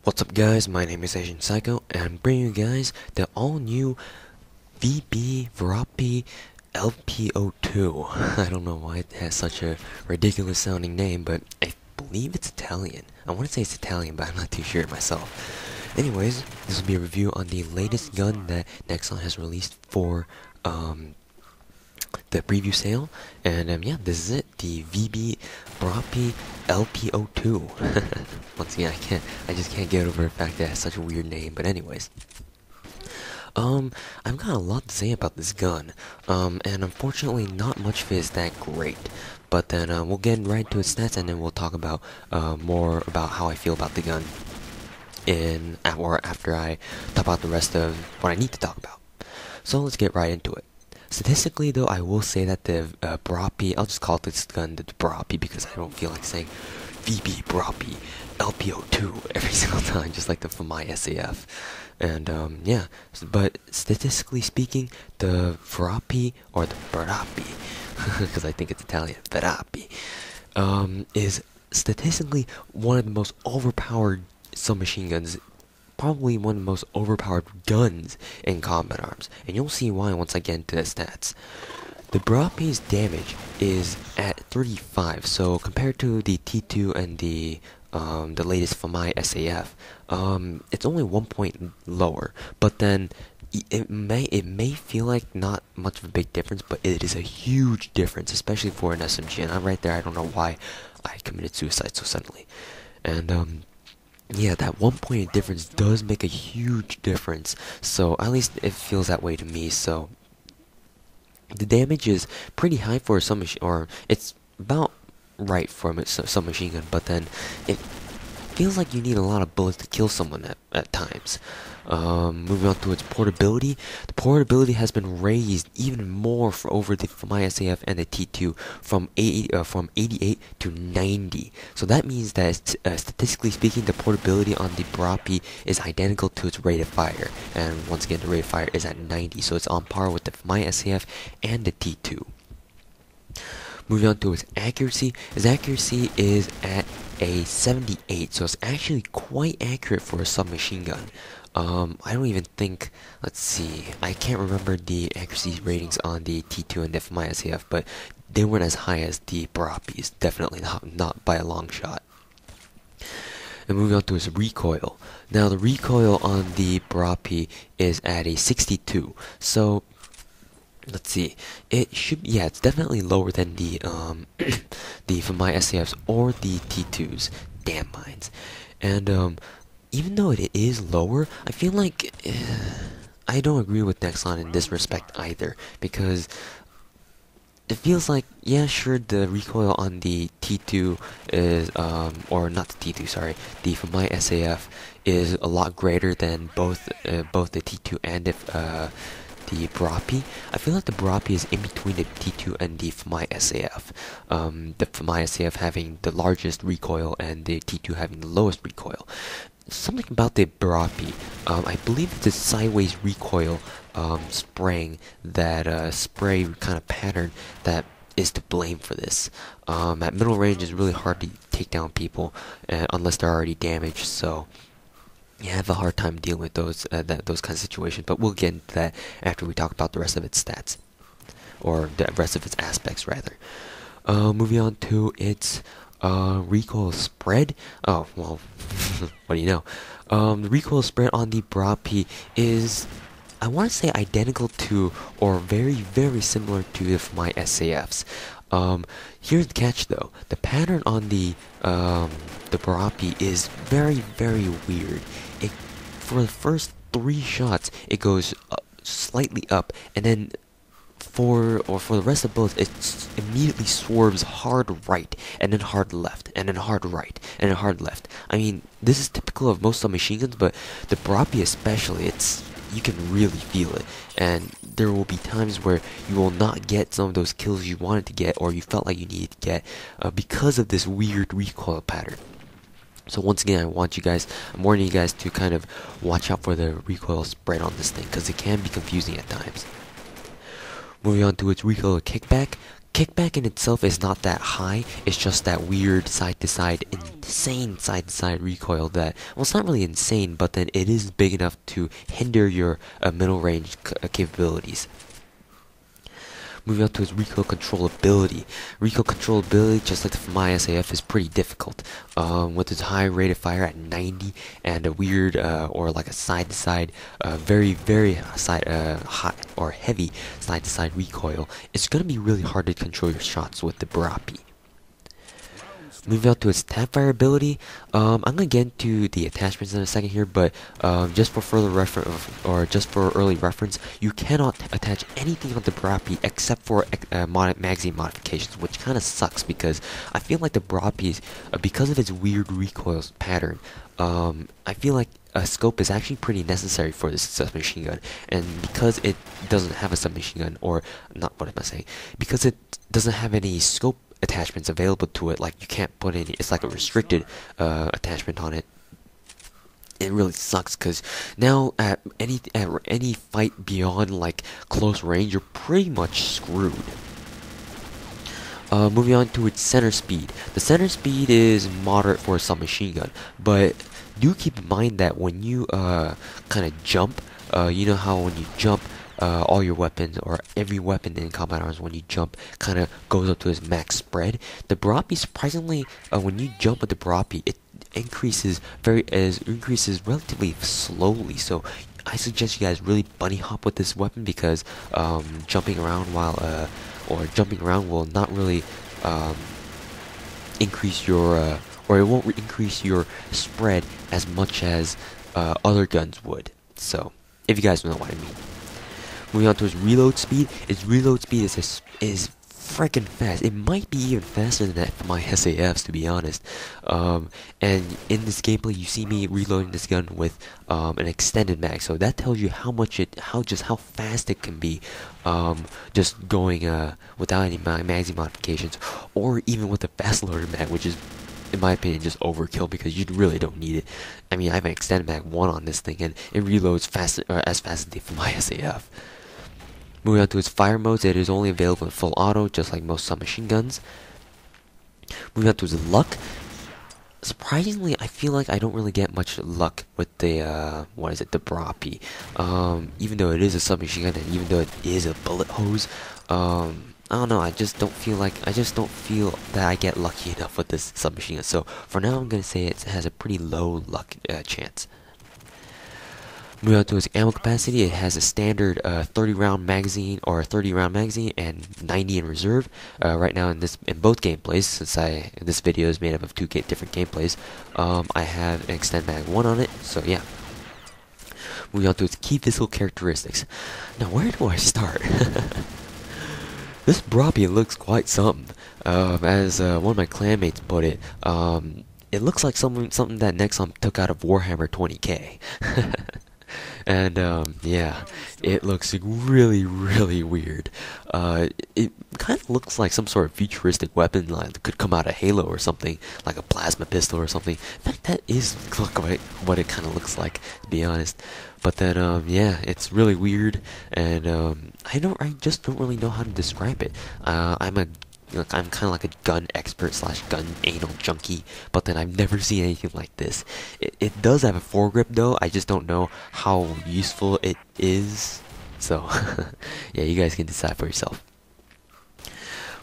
What's up guys, my name is AzN3AlK0 and I'm bringing you guys the all new Berapi LP02. I don't know why it has such a ridiculous sounding name, but I believe it's Italian. I want to say it's Italian, but I'm not too sure myself. Anyways, this will be a review on the latest gun that Nexon has released for the preview sale, and yeah, this is it, the Berapi LP02. Once again, I just can't get over the fact that it has such a weird name. But anyways, I've got a lot to say about this gun, and unfortunately, not much of it is that great. But then we'll get right to its stats, and then we'll talk about more about how I feel about the gun after I talk about the rest of what I need to talk about. So let's get right into it. Statistically, though, I will say that the Berapi, I'll just call this gun the Berapi because I don't feel like saying Berapi LP02 every single time, just like the for my SAF. And yeah, but statistically speaking, the Berapi, or the Berapi, because I think it's Italian, Berapi, is statistically one of the most overpowered submachine guns. Probably one of the most overpowered guns in combat arms, and you'll see why once I get into the stats. The Berapi's damage is at 35, so compared to the T2 and the latest for my SAF, it's only 1 point lower. But then it may feel like not much of a big difference, but it is a huge difference, especially for an SMG. And right there, I don't know why I committed suicide so suddenly. And yeah, that 1 point difference does make a huge difference, so at least it feels that way to me. So the damage is pretty high for a submachine, or it's about right for a submachine gun, but then it feels like you need a lot of bullets to kill someone at times. Moving on to its portability, the portability has been raised even more for my SAF and the T2 from 88 to 90. So that means that statistically speaking, the portability on the Berapi is identical to its rate of fire, and once again, the rate of fire is at 90, so it's on par with the my SAF and the T2. Moving on to its accuracy is at a 78, so it's actually quite accurate for a submachine gun. I don't even think, let's see, I can't remember the accuracy ratings on the T2 and the my SAF, but they weren't as high as the Berapi's, definitely not by a long shot. And moving on to its recoil. Now the recoil on the Berapi is at a 62, so let's see. It should, yeah, it's definitely lower than the for my SAFs or the T2s. Damn mines. And even though it is lower, I feel like I don't agree with Nexon in this respect either, because it feels like, yeah, sure, the recoil on the T2 is or not the T2, sorry, the for my SAF is a lot greater than both the T2 and the Berapi. I feel like the Berapi is in between the T2 and the for my SAF. The for my SAF having the largest recoil and the T2 having the lowest recoil. Something about the Berapi, I believe it's a sideways recoil spraying, that spray kind of pattern that is to blame for this. At middle range, it's really hard to take down people unless they're already damaged, so yeah, I have a hard time dealing with those kinds of situations, but we'll get into that after we talk about the rest of its stats, or the rest of its aspects rather. Moving on to its recoil spread. Oh well, what do you know? The recoil spread on the Berapi is, I want to say, identical to or very similar to the my SAFs. Here's the catch though. The pattern on the Berapi is very weird. For the first 3 shots, it goes slightly up, and then for the rest of the bullets, it immediately swerves hard right, and then hard left, and then hard right, and then hard left. I mean, this is typical of most submachine guns, but the Berapi especially, you can really feel it, and there will be times where you will not get some of those kills you wanted to get, or you felt like you needed to get, because of this weird recoil pattern. So once again, I'm warning you guys to kind of watch out for the recoil spread on this thing, because it can be confusing at times. Moving on to its Recoil Kickback. Kickback in itself is not that high, it's just that weird side-to-side, insane side-to-side recoil that, well, it's not really insane, but then it is big enough to hinder your middle range capabilities. Moving on to its Recoil Controlability. Recoil Controlability, just like the AzN3AlK0, is pretty difficult. With its high rate of fire at 90 and a weird or like a side-to-side, very hot or heavy side-to-side recoil, it's going to be really hard to control your shots with the Berapi. Moving on to its Tapfire Ability, I'm going to get into the attachments in a second here, but just for further reference, or just for early reference, you cannot attach anything on the Berapi except for magazine modifications, which kind of sucks because I feel like the Berapi, because of its weird recoil pattern, I feel like a scope is actually pretty necessary for this submachine gun, and because it doesn't have a submachine gun, or not, what am I saying? Because it doesn't have any scope attachments available to it, like you can't put any, it's like a restricted attachment on it. It really sucks because now at any fight beyond like close range, you're pretty much screwed. Moving on to its center speed. The center speed is moderate for a submachine gun, but do keep in mind that when you kind of jump, you know how when you jump, all your weapons, or every weapon in combat arms, when you jump, kind of goes up to its max spread. The Berapi, surprisingly, when you jump with the Berapi, it increases relatively slowly. So I suggest you guys really bunny hop with this weapon because jumping around will not really increase your or it won't increase your spread as much as other guns would. So if you guys know what I mean. Moving on to its reload speed. Its reload speed is freaking fast. It might be even faster than that for my SAFs, to be honest. And in this gameplay, you see me reloading this gun with an extended mag, so that tells you how fast it can be, just going without any magazine modifications, or even with a fast loader mag, which is, in my opinion, just overkill because you really don't need it. I mean, I have an extended mag 1 on this thing, and it reloads as fast as the AzN3AlK0. Moving on to its fire modes, it is only available in full auto, just like most submachine guns. Moving on to its luck. Surprisingly, I feel like I don't really get much luck with the the Berapi. Even though it is a submachine gun, and even though it is a bullet hose, I don't know. I just don't feel that I get lucky enough with this submachine gun. So for now, I'm gonna say it has a pretty low luck chance. Moving on to its ammo capacity, it has a standard 30-round magazine, or 30-round magazine, and 90 in reserve. Right now in both gameplays, since this video is made up of two different gameplays, I have an extend mag 1 on it. So yeah. Moving on to its key physical characteristics. Now, where do I start? This Berapi looks quite something. As one of my clanmates put it, it looks like something that Nexon took out of Warhammer 20k. And yeah, it looks really weird. It kind of looks like some sort of futuristic weapon that could come out of Halo or something, like a plasma pistol or something. In fact, that is what it kind of looks like, to be honest. But then yeah, it's really weird, and I just don't really know how to describe it. I'm kind of like a gun expert / gun anal junkie, but then I've never seen anything like this. It does have a foregrip though, I just don't know how useful it is. So, yeah, you guys can decide for yourself.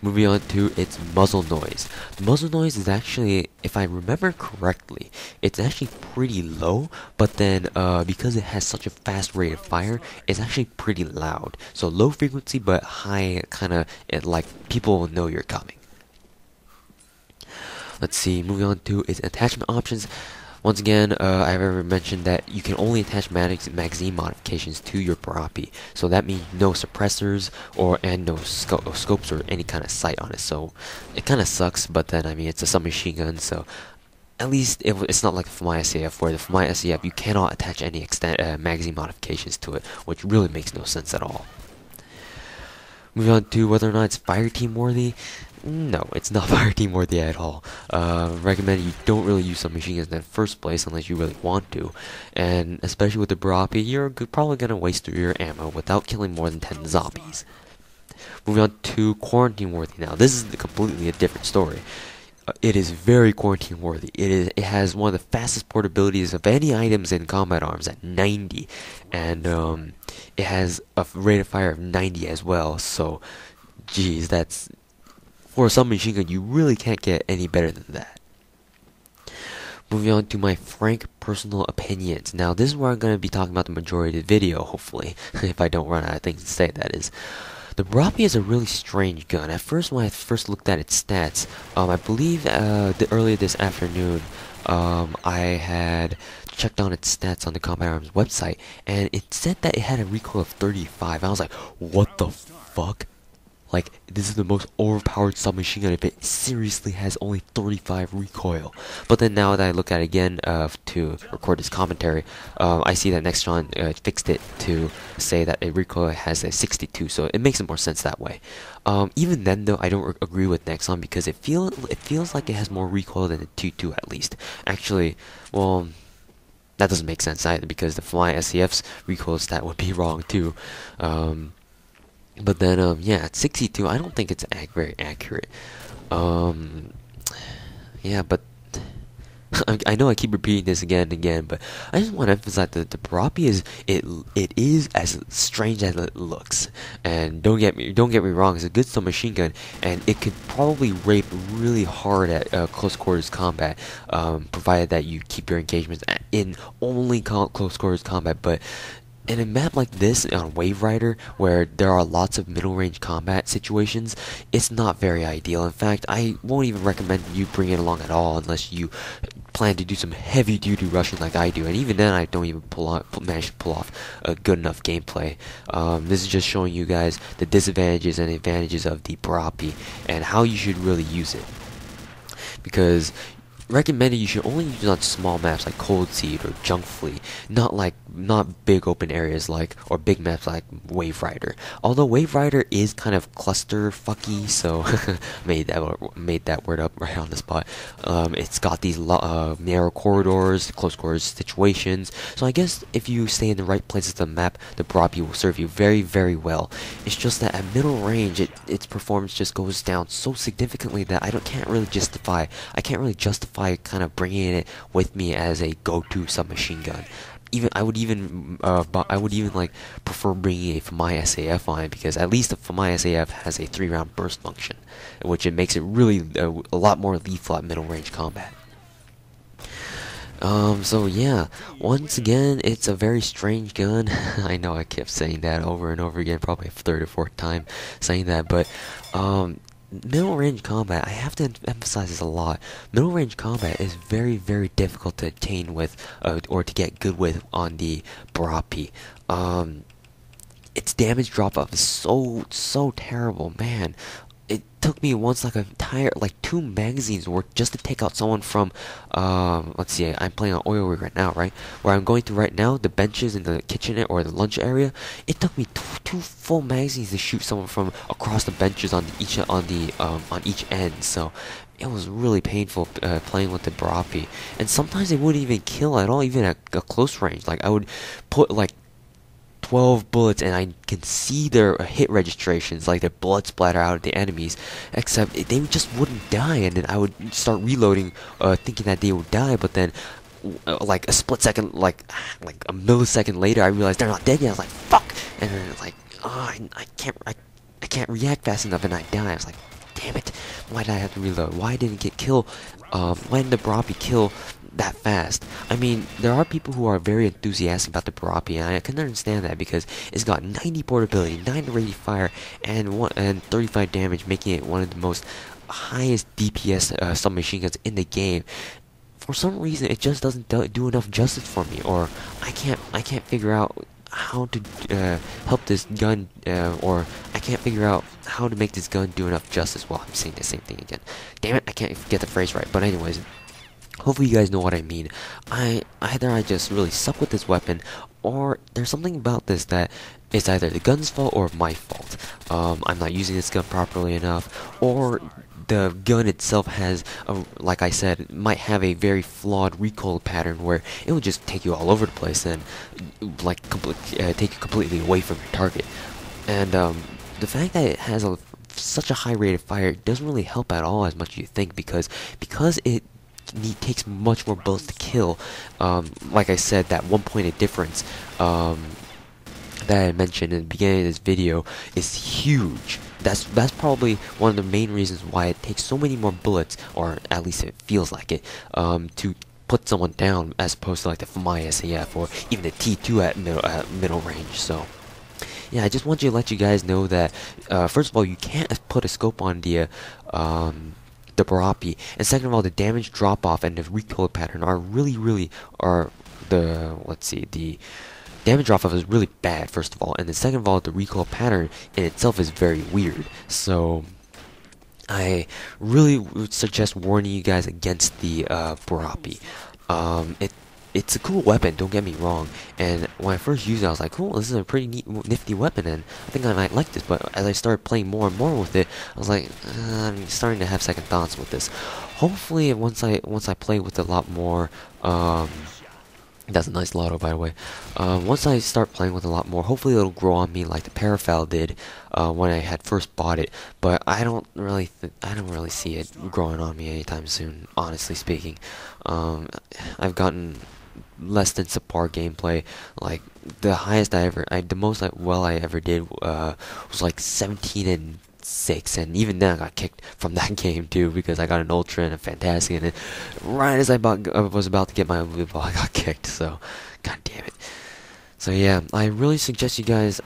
Moving on to its muzzle noise. The muzzle noise is actually, if I remember correctly, it's actually pretty low, but then because it has such a fast rate of fire, it's actually pretty loud. So low frequency but high, like people will know you're coming. Let's see, moving on to its attachment options. Once again, I've already mentioned that you can only attach magazine modifications to your Berapi, so that means no suppressors and no scopes or any kind of sight on it. So it kind of sucks, but then I mean it's a submachine gun, so at least it's not like the AzN3AlK0, where the AzN3AlK0 you cannot attach any magazine modifications to it, which really makes no sense at all. Moving on to whether or not it's fireteam worthy. No, it's not fireteam worthy at all. Recommend you don't really use submachine guns in the first place unless you really want to, and especially with the Berapi, you're probably gonna waste through your ammo without killing more than 10 zombies. Moving on to quarantine worthy now. This is completely a different story. It is very quarantine worthy. It has one of the fastest portabilities of any items in combat arms at 90, and it has a rate of fire of 90 as well. So, geez, that's for a submachine gun. You really can't get any better than that. Moving on to my frank personal opinions. Now, this is where I'm going to be talking about the majority of the video, hopefully, if I don't run out of things to say, that is. The Berapi is a really strange gun. At first, when I first looked at its stats, I believe earlier this afternoon, I had checked on its stats on the Combat Arms website, and it said that it had a recoil of 35. I was like, what the fuck? Like, this is the most overpowered submachine gun if it seriously has only 35 recoil. But then now that I look at it again to record this commentary, I see that Nextron fixed it to say that a recoil has a 62, so it makes more sense that way. Even then though, I don't agree with Nextron because it feels like it has more recoil than the 2.2 at least. Actually, well, that doesn't make sense either because the Fly SCF's recoil stat would be wrong too. But then, yeah, at 62, I don't think it's very accurate. Yeah, but I know I keep repeating this again and again, but I just want to emphasize that the Berapi is as strange as it looks. And don't get me wrong, it's a good submachine gun, and it could probably rape really hard at close quarters combat, provided that you keep your engagements in only close quarters combat. But in a map like this, on Wave Rider, where there are lots of middle range combat situations, it's not very ideal. In fact, I won't even recommend you bring it along at all unless you plan to do some heavy duty rushing like I do, and even then I don't even manage to pull off a good enough gameplay. This is just showing you guys the disadvantages and advantages of the Berapi and how you should really use it. Because recommended you should only use it on small maps like Cold Seed or Junk Fleet, not big open areas or big maps like Wave Rider. Although Wave Rider is kind of cluster fucky, so made that word up right on the spot. It's got these narrow corridors, close quarters situations. So I guess if you stay in the right places of the map, the Berapi will serve you very, very well. It's just that at middle range, its performance just goes down so significantly that I can't really justify kind of bringing it with me as a go-to submachine gun. I would even like prefer bringing a FMI SAF on it, because at least the FMI SAF has a 3-round burst function, which it makes it really a lot more lethal at middle range combat. So yeah, once again, it's a very strange gun. I know I kept saying that over and over again, probably a third or fourth time saying that, but middle range combat, I have to emphasize this a lot. Middle range combat is very, very difficult to attain with, or to get good with on the Berapi. Its damage drop off is so terrible, man. It took me once like 2 magazines worth just to take out someone from, let's see, I'm playing on oil rig right now, right? Where I'm going through right now, the benches in the kitchen or the lunch area, it took me two full magazines to shoot someone from across the benches on each end. So it was really painful playing with the Berapi. And sometimes it wouldn't even kill at all, even at a close range. Like I would put like 12 bullets and I can see their hit registrations, like their blood splatter out at the enemies, except they just wouldn't die, and then I would start reloading thinking that they would die, but then like a split second, like a millisecond later, I realized they're not dead yet. I was like, fuck, and then it's like, oh, I can't react fast enough, and I die. I was like, damn it, why did I have to reload? Why didn't it kill? Why didn't the Berapi kill that fast? I mean, there are people who are very enthusiastic about the Berapi, and I can understand that because it's got 90 portability, 9 rate of fire, and 35 damage, making it one of the most highest DPS submachine guns in the game. For some reason, it just doesn't do enough justice for me, or I can't figure out how to help this gun, or I can't figure out how to make this gun do enough justice. Well, I'm saying the same thing again. Damn it, I can't get the phrase right. But anyways, hopefully you guys know what I mean. Either I just really suck with this weapon, or there's something about this that it's either the gun's fault or my fault. I'm not using this gun properly enough, or the gun itself has, like I said, might have a very flawed recoil pattern where it will just take you all over the place and like take you completely away from your target. And the fact that it has such a high rate of fire doesn't really help at all as much as you think, because it takes much more bullets to kill. Like I said, that 1 point of difference that I mentioned in the beginning of this video is huge. That's probably one of the main reasons why it takes so many more bullets, or at least it feels like it, to put someone down, as opposed to like the FMI SAF or even the T2 at middle range. So yeah, I just want to let you guys know that first of all, you can't put a scope on the Berapi, and second of all, the damage drop off and the recoil pattern are really the damage drop off is really bad, first of all, and then second of all, the recoil pattern in itself is very weird. So I really would suggest warning you guys against the Berapi. It's a cool weapon, don't get me wrong, and when I first used it, I was like, cool, this is a pretty nifty weapon, and I think I might like this. But as I started playing more and more with it, I was like, I'm starting to have second thoughts with this. Hopefully, once I play with it a lot more, that's a nice lotto, by the way. Once I start playing with it a lot more, hopefully it'll grow on me like the Parafal did when I had first bought it. But I don't really see it growing on me anytime soon, honestly speaking. I've gotten less than subpar gameplay. Like the highest the most I ever did was like 17-6, and even then I got kicked from that game too, because I got an Ultra and a Fantastic, and then right as I was about to get my blue ball, I got kicked. So, god damn it. So yeah, I really suggest you guys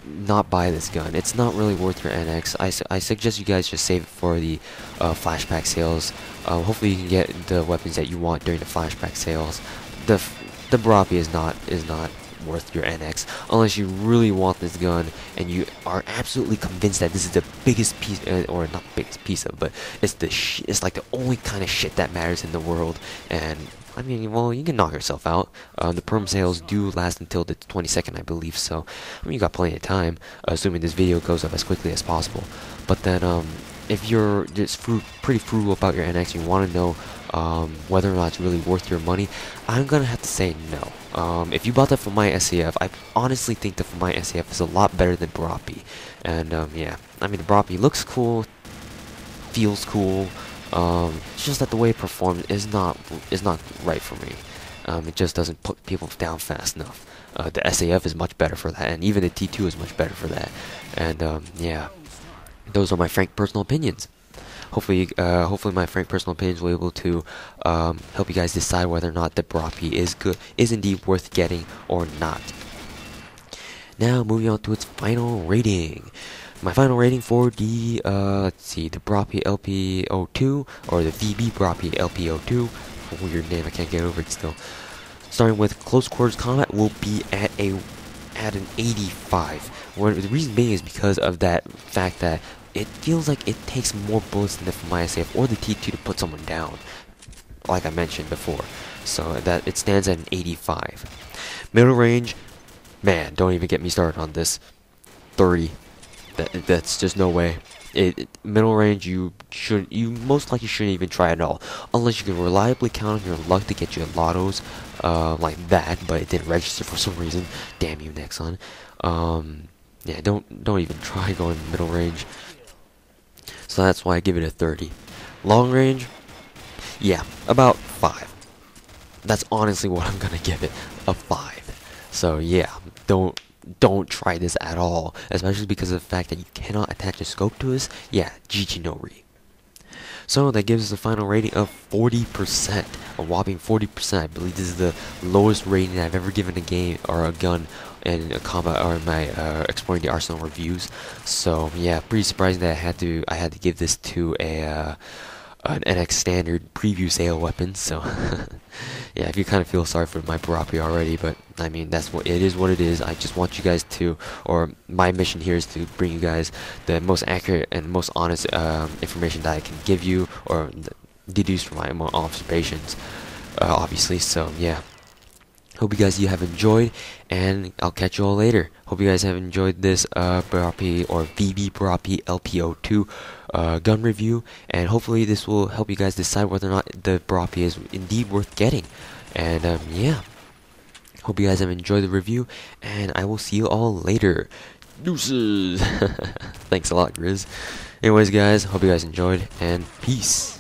not buy this gun. It's not really worth your NX. I suggest you guys just save it for the flashback sales. Hopefully you can get the weapons that you want during the flashback sales. The Berapi is not worth your NX unless you really want this gun and you are absolutely convinced that this is the biggest piece, or not biggest piece of, but it's like the only kind of shit that matters in the world. And I mean, well, you can knock yourself out. The perm sales do last until the 22nd, I believe, so I mean, you got plenty of time, assuming this video goes up as quickly as possible. But then, if you're just pretty frugal about your NX, you want to know whether or not it's really worth your money, I'm gonna have to say no. If you bought that for my SAF, I honestly think that for my SAF is a lot better than Berapi. And yeah, I mean, the Berapi looks cool, feels cool. It's just that the way it performs is not right for me. It just doesn't put people down fast enough. The SAF is much better for that, and even the T2 is much better for that. And yeah, those are my frank personal opinions. Hopefully my frank personal opinions will be able to help you guys decide whether or not the Berapi is indeed worth getting or not. Now, moving on to its final rating. My final rating for the the Berapi LP02, or the VB Berapi LP02, weird name, I can't get over it still. Starting with close quarters combat, will be at an 85. The reason being is because of that fact that it feels like it takes more bullets than the FMI or the T2 to put someone down, like I mentioned before. So that it stands at an 85. Middle range, man, don't even get me started on this. 30. That's just no way. Middle range, you most likely shouldn't even try at all, unless you can reliably count on your luck to get your lottos like that, but it didn't register for some reason. Damn you, Nexon. Yeah, don't even try going middle range. So that's why I give it a 30. Long range, yeah, about 5. That's honestly what I'm gonna give it, a 5. So yeah, don't try this at all, especially because of the fact that you cannot attach a scope to this. Yeah, GG no re. So that gives us a final rating of 40%, a whopping 40%. I believe this is the lowest rating I've ever given a game or a gun in a combat or in my exploring the arsenal reviews. So yeah, pretty surprising that I had to give this to an NX standard preview sale weapon. So yeah, if you kind of feel sorry for my Berapi already, but I mean, that's what it is. What it is. I just want you guys to, or my mission here is to bring you guys the most accurate and most honest information that I can give you, or deduce from my own observations, obviously. So yeah, hope you guys have enjoyed, and I'll catch you all later. Hope you guys have enjoyed this Berapi or VB Berapi LP02 gun review, and hopefully this will help you guys decide whether or not the Berapi is indeed worth getting. And yeah, hope you guys have enjoyed the review, and I will see you all later. Deuces. Thanks a lot, Grizz. Anyways, guys, hope you guys enjoyed, and peace.